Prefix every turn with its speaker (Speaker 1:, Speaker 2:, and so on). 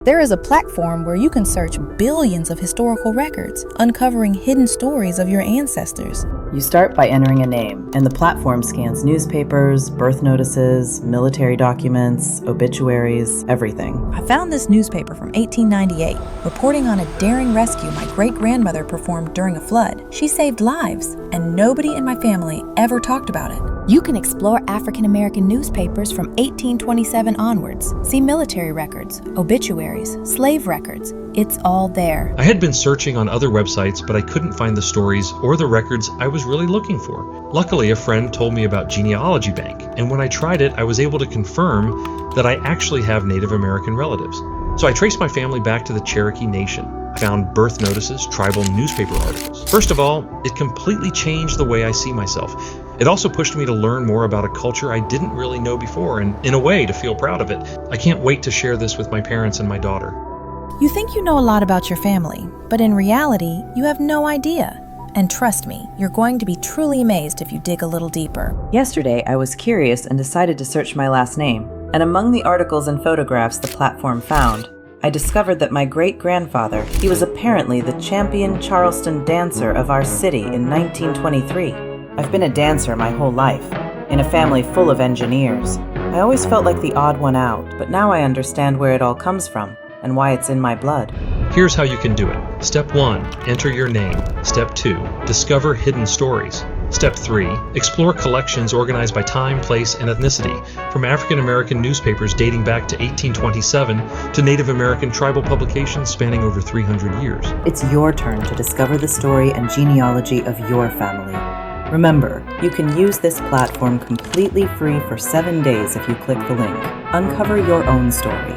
Speaker 1: There is a platform where you can search billions of historical records, uncovering hidden stories of your ancestors.
Speaker 2: You start by entering a name, and the platform scans newspapers, birth notices, military documents, obituaries, everything.
Speaker 1: I found this newspaper from 1898, reporting on a daring rescue my great-grandmother performed during a flood. She saved lives, and nobody in my family ever talked about it. You can explore African American newspapers from 1827 onwards. See military records, obituaries, slave records. It's all there.
Speaker 3: I had been searching on other websites, but I couldn't find the stories or the records I was really looking for. Luckily, a friend told me about Genealogy Bank, and when I tried it, I was able to confirm that I actually have Native American relatives. So I traced my family back to the Cherokee Nation. I found birth notices, tribal newspaper articles. First of all, it completely changed the way I see myself. It also pushed me to learn more about a culture I didn't really know before, and in a way, to feel proud of it. I can't wait to share this with my parents and my daughter.
Speaker 1: You think you know a lot about your family, but in reality, you have no idea. And trust me, you're going to be truly amazed if you dig a little deeper.
Speaker 2: Yesterday, I was curious and decided to search my last name. And among the articles and photographs the platform found, I discovered that my great-grandfather, he was apparently the champion Charleston dancer of our city in 1923. I've been a dancer my whole life, in a family full of engineers. I always felt like the odd one out, but now I understand where it all comes from and why it's in my blood.
Speaker 3: Here's how you can do it. Step 1, enter your name. Step 2, discover hidden stories. Step 3, explore collections organized by time, place, and ethnicity, from African American newspapers dating back to 1827 to Native American tribal publications spanning over 300 years.
Speaker 2: It's your turn to discover the story and genealogy of your family. Remember, you can use this platform completely free for 7 days if you click the link. Uncover your own story.